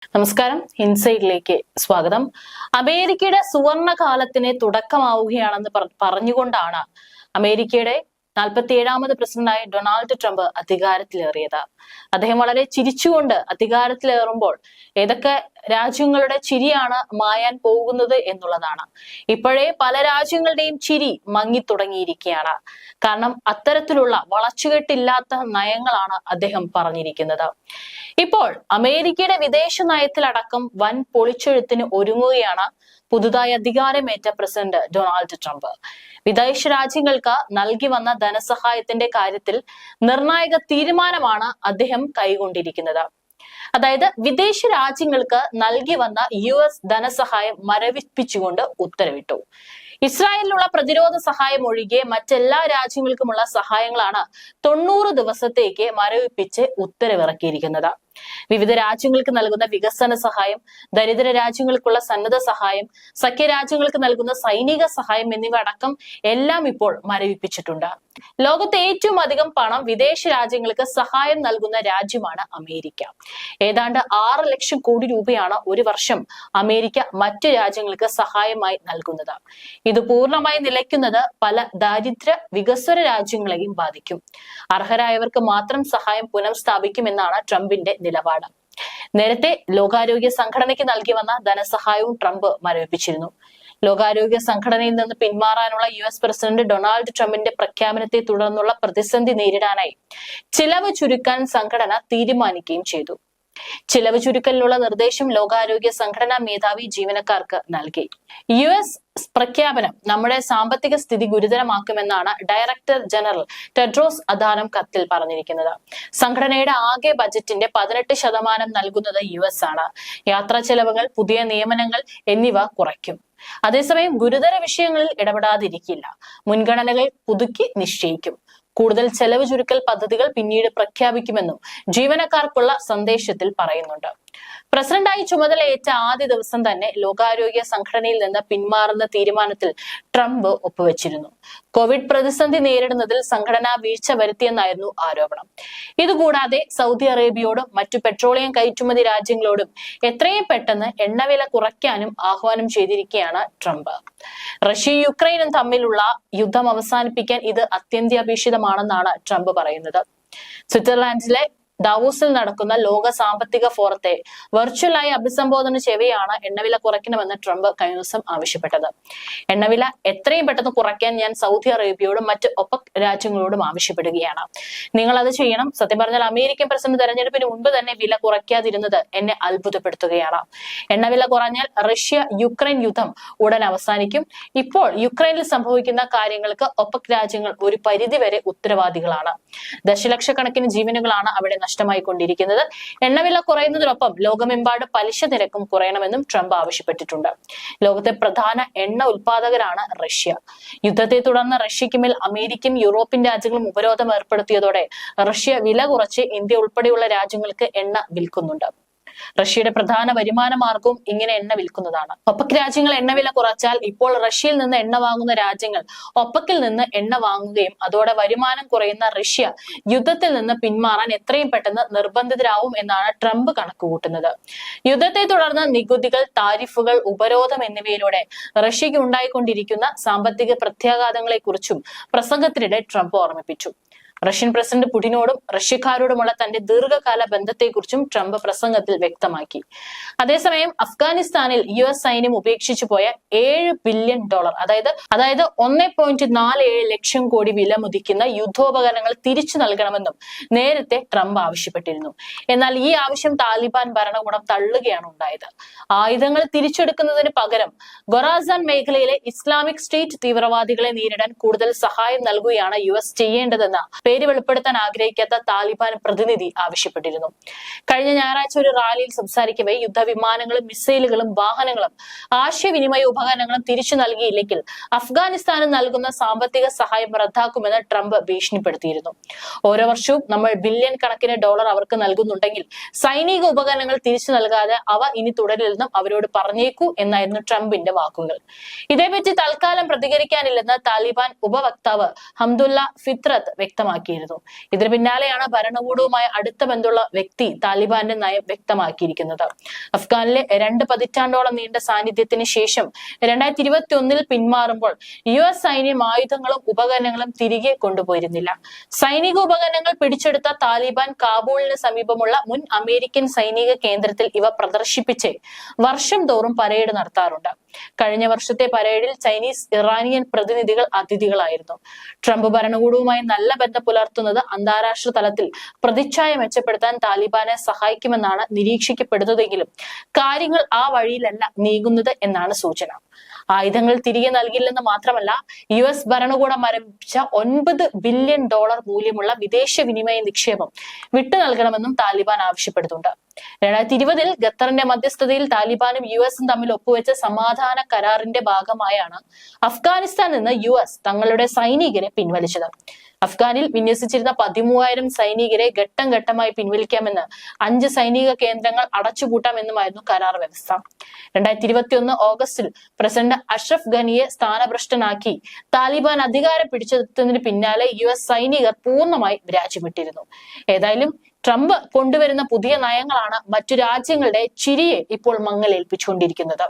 നമസ്കാരം, ഇൻസൈഡിലേക്ക് സ്വാഗതം. അമേരിക്കയുടെ സുവർണ കാലത്തിന് തുടക്കമാവുകയാണെന്ന് പറഞ്ഞുകൊണ്ടാണ് അമേരിക്കയുടെ 47ാമത് പ്രസിഡന്റായ ഡൊണാൾഡ് ട്രംപ് അധികാരത്തിലേറിയത്. അദ്ദേഹം വളരെ ചിരിച്ചുകൊണ്ട് അധികാരത്തിലേറുമ്പോൾ ഏതൊക്കെ രാജ്യങ്ങളുടെ ചിരിയാണ് മായാൻ പോകുന്നത് എന്നുള്ളതാണ്. ഇപ്പോഴേ പല രാജ്യങ്ങളുടെയും ചിരി മങ്ങി തുടങ്ങിയിരിക്കുകയാണ്. കാരണം അത്തരത്തിലുള്ള വളച്ചുകെട്ടില്ലാത്ത നയങ്ങളാണ് അദ്ദേഹം പറഞ്ഞിരിക്കുന്നത്. ഇപ്പോൾ അമേരിക്കയുടെ വിദേശ നയത്തിലടക്കം വൻ പൊളിച്ചെഴുത്തിന് ഒരുങ്ങുകയാണ് പുതുതായി അധികാരമേറ്റ പ്രസിഡന്റ് ഡൊണാൾഡ് ട്രംപ്. വിദേശ രാജ്യങ്ങൾക്ക് നൽകി വന്ന ധനസഹായത്തിന്റെ കാര്യത്തിൽ നിർണായക തീരുമാനമാണ് അദ്ദേഹം കൈക്കൊണ്ടിരിക്കുന്നത്. അതായത് വിദേശ രാജ്യങ്ങൾക്ക് നൽകി വന്ന US ധനസഹായം മരവിപ്പിച്ചുകൊണ്ട് ഉത്തരവിട്ടു. ഇസ്രായേലിനുള്ള പ്രതിരോധ സഹായം ഒഴികെ മറ്റെല്ലാ രാജ്യങ്ങൾക്കുമുള്ള സഹായങ്ങളാണ് 90 ദിവസത്തേക്ക് മരവിപ്പിച്ച് ഉത്തരവിറക്കിയിരിക്കുന്നത്. വിവിധ രാജ്യങ്ങൾക്ക് നൽകുന്ന വികസന സഹായം, ദരിദ്ര രാജ്യങ്ങൾക്കുള്ള സന്നദ്ധ സഹായം, സഖ്യരാജ്യങ്ങൾക്ക് നൽകുന്ന സൈനിക സഹായം എന്നിവ അടക്കം എല്ലാം ഇപ്പോൾ മരവിപ്പിച്ചിട്ടുണ്ട്. ലോകത്തെ ഏറ്റവും അധികം പണം വിദേശ രാജ്യങ്ങൾക്ക് സഹായം നൽകുന്ന രാജ്യമാണ് അമേരിക്ക. ഏതാണ്ട് 6 ലക്ഷം കോടി രൂപയാണ് ഒരു വർഷം അമേരിക്ക മറ്റു രാജ്യങ്ങൾക്ക് സഹായമായി നൽകുന്നത്. ഇത് പൂർണ്ണമായി നിലയ്ക്കുന്നത് പല ദാരിദ്ര്യ വികസ്വര രാജ്യങ്ങളെയും ബാധിക്കും. അർഹരായവർക്ക് മാത്രം സഹായം പുനഃസ്ഥാപിക്കുമെന്നാണ് ട്രംപിന്റെ നിലപാട്. നേരത്തെ ലോകാരോഗ്യ സംഘടനയ്ക്ക് നൽകി വന്ന ധനസഹായവും ട്രംപ് മരവിപ്പിച്ചിരുന്നു. ലോകാരോഗ്യ സംഘടനയിൽ നിന്ന് പിന്മാറാനുള്ള US പ്രസിഡന്റ് ഡൊണാൾഡ് ട്രംപിന്റെ പ്രഖ്യാപനത്തെ തുടർന്നുള്ള പ്രതിസന്ധി നേരിടാനായി ചിലവ് ചുരുക്കാൻ സംഘടന തീരുമാനിക്കുകയും ചെയ്തു. ചിലവ് ചുരുക്കലിനുള്ള നിർദ്ദേശം ലോകാരോഗ്യ സംഘടനാ മേധാവി ജീവനക്കാർക്ക് നൽകി. US പ്രഖ്യാപനം നമ്മുടെ സാമ്പത്തിക സ്ഥിതി ഗുരുതരമാക്കുമെന്നാണ് ഡയറക്ടർ ജനറൽ ടെഡ്രോസ് അദാനം കത്തിൽ പറഞ്ഞിരിക്കുന്നത്. സംഘടനയുടെ ആകെ ബജറ്റിന്റെ 18% നൽകുന്നത് US ആണ്. യാത്രാ ചെലവുകൾ, പുതിയ നിയമനങ്ങൾ എന്നിവ കുറയ്ക്കും. അതേസമയം ഗുരുതര വിഷയങ്ങളിൽ ഇടപെടാതിരിക്കില്ല. മുൻഗണനകൾ പുതുക്കി നിശ്ചയിക്കും. കൂടുതൽ ചെലവ് ചുരുക്കൽ പദ്ധതികൾ പിന്നീട് പ്രഖ്യാപിക്കുമെന്നും ജീവനക്കാർക്കുള്ള സന്ദേശത്തിൽ പറയുന്നുണ്ട്. പ്രസിഡന്റായി ചുമതലയേറ്റ ആദ്യ ദിവസം തന്നെ ലോകാരോഗ്യ സംഘടനയിൽ നിന്ന് പിന്മാറുന്ന തീരുമാനത്തിൽ ട്രംപ് ഒപ്പുവെച്ചിരുന്നു. കോവിഡ് പ്രതിസന്ധി നേരിടുന്നതിൽ സംഘടന വീഴ്ച വരുത്തിയെന്നായിരുന്നു ആരോപണം. ഇതുകൂടാതെ സൗദി അറേബ്യയോടും മറ്റു പെട്രോളിയം കയറ്റുമതി രാജ്യങ്ങളോടും എത്രയും പെട്ടെന്ന് എണ്ണവില കുറയ്ക്കാനും ആഹ്വാനം ചെയ്തിരിക്കുകയാണ് ട്രംപ്. റഷ്യയും യുക്രൈനും തമ്മിലുള്ള യുദ്ധം അവസാനിപ്പിക്കാൻ ഇത് അത്യന്താപേക്ഷിതമാണെന്നാണ് ട്രംപ് പറയുന്നത്. സ്വിറ്റ്സർലാൻഡിലെ ദാവോസിൽ നടക്കുന്ന ലോക സാമ്പത്തിക ഫോറത്തെ വെർച്വലായി അഭിസംബോധന ചെയ്യവെയാണ് എണ്ണവില കുറയ്ക്കണമെന്ന് ട്രംപ് കഴിഞ്ഞ ദിവസം ആവശ്യപ്പെട്ടത്. എണ്ണവില എത്രയും പെട്ടെന്ന് കുറയ്ക്കാൻ ഞാൻ സൗദി അറേബ്യയോടും മറ്റ് ഒപെക് രാജ്യങ്ങളോടും ആവശ്യപ്പെടുകയാണ്. നിങ്ങൾ അത് ചെയ്യണം. സത്യം പറഞ്ഞാൽ അമേരിക്കൻ പ്രസിഡന്റ് തെരഞ്ഞെടുപ്പിന് മുൻപ് തന്നെ വില കുറയ്ക്കാതിരുന്നത് എന്നെ അത്ഭുതപ്പെടുത്തുകയാണ്. എണ്ണവില കുറഞ്ഞാൽ റഷ്യ യുക്രൈൻ യുദ്ധം ഉടൻ അവസാനിക്കും. ഇപ്പോൾ യുക്രൈനിൽ സംഭവിക്കുന്ന കാര്യങ്ങൾക്ക് ഒപെക് രാജ്യങ്ങൾ ഒരു പരിധിവരെ ഉത്തരവാദികളാണ്. ദശലക്ഷക്കണക്കിന് ജീവനുകളാണ് അവിടെ നഷ്ടമായിക്കൊണ്ടിരിക്കുന്നത്. എണ്ണവില കുറയുന്നതിനൊപ്പം ലോകമെമ്പാട് പലിശ നിരക്കും കുറയണമെന്നും ട്രംപ് ആവശ്യപ്പെട്ടിട്ടുണ്ട്. ലോകത്തെ പ്രധാന എണ്ണ ഉൽപാദകരാണ് റഷ്യ. യുദ്ധത്തെ തുടർന്ന് റഷ്യയ്ക്ക് മേൽ അമേരിക്കയും യൂറോപ്യൻ രാജ്യങ്ങളും ഉപരോധം ഏർപ്പെടുത്തിയതോടെ റഷ്യ വില കുറച്ച് ഇന്ത്യ ഉൾപ്പെടെയുള്ള രാജ്യങ്ങൾക്ക് എണ്ണ വിൽക്കുന്നുണ്ട്. റഷ്യയുടെ പ്രധാന വരുമാന മാർഗവും ഇങ്ങനെ എണ്ണ വിൽക്കുന്നതാണ്. ഒപെക് രാജ്യങ്ങൾ എണ്ണവില കുറച്ചാൽ ഇപ്പോൾ റഷ്യയിൽ നിന്ന് എണ്ണ വാങ്ങുന്ന രാജ്യങ്ങൾ ഒപെക്കിൽ നിന്ന് എണ്ണ വാങ്ങുകയും അതോടെ വരുമാനം കുറയുന്ന റഷ്യ യുദ്ധത്തിൽ നിന്ന് പിന്മാറാൻ എത്രയും പെട്ടെന്ന് നിർബന്ധിതരാവും എന്നാണ് ട്രംപ് കണക്കുകൂട്ടുന്നത്. യുദ്ധത്തെ തുടർന്ന് നികുതികൾ, താരിഫുകൾ, ഉപരോധം എന്നിവയിലൂടെ റഷ്യയ്ക്ക് ഉണ്ടായിക്കൊണ്ടിരിക്കുന്ന സാമ്പത്തിക പ്രത്യാഘാതങ്ങളെ കുറിച്ചും പ്രസംഗത്തിനിടെ ട്രംപ് ഓർമ്മിപ്പിച്ചു. റഷ്യൻ പ്രസിഡന്റ് പുടിനോടും റഷ്യക്കാരോടുമുള്ള തന്റെ ദീർഘകാല ബന്ധത്തെക്കുറിച്ചും ട്രംപ് പ്രസംഗത്തിൽ വ്യക്തമാക്കി. അതേസമയം അഫ്ഗാനിസ്ഥാനിൽ US സൈന്യം ഉപേക്ഷിച്ചു പോയ $7 ബില്യൺ അതായത് 1.47 ലക്ഷം കോടി വില മുതിക്കുന്ന യുദ്ധോപകരണങ്ങൾ തിരിച്ചു നൽകണമെന്നും നേരത്തെ ട്രംപ് ആവശ്യപ്പെട്ടിരുന്നു. എന്നാൽ ഈ ആവശ്യം താലിബാൻ ഭരണകൂടം തള്ളുകയാണ് ഉണ്ടായത്. ആയുധങ്ങൾ തിരിച്ചെടുക്കുന്നതിന് പകരം ഖൊറാസാൻ മേഖലയിലെ ഇസ്ലാമിക് സ്റ്റേറ്റ് തീവ്രവാദികളെ നേരിടാൻ കൂടുതൽ സഹായം നൽകുകയാണ് US ചെയ്യേണ്ടതെന്ന് പേര് വെളിപ്പെടുത്താൻ ആഗ്രഹിക്കാത്ത താലിബാൻ പ്രതിനിധി ആവശ്യപ്പെട്ടിരുന്നു. കഴിഞ്ഞ ഞായറാഴ്ച ഒരു റാലിയിൽ സംസാരിക്കവേ യുദ്ധവിമാനങ്ങളും മിസൈലുകളും വാഹനങ്ങളും ആശയവിനിമയ ഉപകരണങ്ങളും തിരിച്ചു നൽകിയില്ലെങ്കിൽ അഫ്ഗാനിസ്ഥാന് നൽകുന്ന സാമ്പത്തിക സഹായം റദ്ദാക്കുമെന്ന് ട്രംപ് ഭീഷണിപ്പെടുത്തിയിരുന്നു. ഓരോ വർഷവും നമ്മൾ ബില്യൺ കണക്കിന് ഡോളർ അവർക്ക് നൽകുന്നുണ്ടെങ്കിൽ സൈനിക ഉപകരണങ്ങൾ തിരിച്ചു നൽകാതെ അവ ഇനി തുടരില്ലെന്നും അവരോട് പറഞ്ഞേക്കൂ എന്നായിരുന്നു ട്രംപിന്റെ വാക്കുകൾ. ഇതേപറ്റി തൽക്കാലം പ്രതികരിക്കാനില്ലെന്ന് താലിബാൻ ഉപവക്താവ് ഹംദുല്ല ഫിത്രത്ത് വ്യക്തമാക്കി. വ്യക്തമാക്കിയിരുന്നു. ഇതിന് പിന്നാലെയാണ് ഭരണകൂടവുമായി അടുത്ത ബന്ധമുള്ള വ്യക്തി താലിബാന്റെ നയം വ്യക്തമാക്കിയിരിക്കുന്നത്. അഫ്ഗാനിലെ 2 പതിറ്റാണ്ടോളം നീണ്ട സാന്നിധ്യത്തിന് ശേഷം 2021 പിന്മാറുമ്പോൾ US സൈന്യം ആയുധങ്ങളും ഉപകരണങ്ങളും തിരികെ കൊണ്ടുപോയിരുന്നില്ല. സൈനിക ഉപകരണങ്ങൾ പിടിച്ചെടുത്ത താലിബാൻ കാബൂളിന് സമീപമുള്ള മുൻ അമേരിക്കൻ സൈനിക കേന്ദ്രത്തിൽ ഇവ പ്രദർശിപ്പിച്ച് വർഷം തോറും പരേഡ് നടത്താറുണ്ട്. കഴിഞ്ഞ വർഷത്തെ പരേഡിൽ ചൈനീസ്, ഇറാനിയൻ പ്രതിനിധികൾ അതിഥികളായിരുന്നു. ട്രംപ് ഭരണകൂടവുമായി നല്ല ബന്ധം പുലർത്തുന്നത് അന്താരാഷ്ട്ര തലത്തിൽ പ്രതിച്ഛായ മെച്ചപ്പെടുത്താൻ താലിബാനെ സഹായിക്കുമെന്നാണ് നിരീക്ഷിക്കപ്പെടുന്നതെങ്കിലും കാര്യങ്ങൾ ആ വഴിയിലല്ല നീങ്ങുന്നത് എന്നാണ് സൂചന. ആയുധങ്ങൾ തിരികെ നൽകില്ലെന്ന് മാത്രമല്ല, US ഭരണകൂടം ആരംഭിച്ച $9 ബില്യൺ മൂല്യമുള്ള വിദേശ വിനിമയ നിക്ഷേപം വിട്ടു നൽകണമെന്നും താലിബാൻ ആവശ്യപ്പെടുന്നുണ്ട്. 2020 ഖത്തറിന്റെ മധ്യസ്ഥതയിൽ താലിബാനും US തമ്മിൽ ഒപ്പുവെച്ച സമാധാന കരാറിന്റെ ഭാഗമായാണ് അഫ്ഗാനിസ്ഥാനിൽ നിന്ന് US തങ്ങളുടെ സൈനികരെ പിൻവലിച്ചത്. അഫ്ഗാനിൽ വിന്യസിച്ചിരുന്ന 13,000 സൈനികരെ ഘട്ടം ഘട്ടമായി പിൻവലിക്കാമെന്ന്, 5 സൈനിക കേന്ദ്രങ്ങൾ അടച്ചുപൂട്ടാമെന്നുമായിരുന്നു കരാർ വ്യവസ്ഥ. 2021 ഓഗസ്റ്റിൽ പ്രസിഡന്റ് അഷ്റഫ് ഘനിയെ സ്ഥാനഭ്രഷ്ടനാക്കി താലിബാൻ അധികാരം പിടിച്ചെടുത്തതിന് പിന്നാലെ US സൈനികർ പൂർണ്ണമായി രാജ്യവിട്ടിരുന്നു. ഏതായാലും ട്രംപ് കൊണ്ടുവരുന്ന പുതിയ നയങ്ങളാണ് മറ്റു രാജ്യങ്ങളുടെ ചിരിയെ ഇപ്പോൾ മങ്ങലേൽപ്പിച്ചുകൊണ്ടിരിക്കുന്നത്.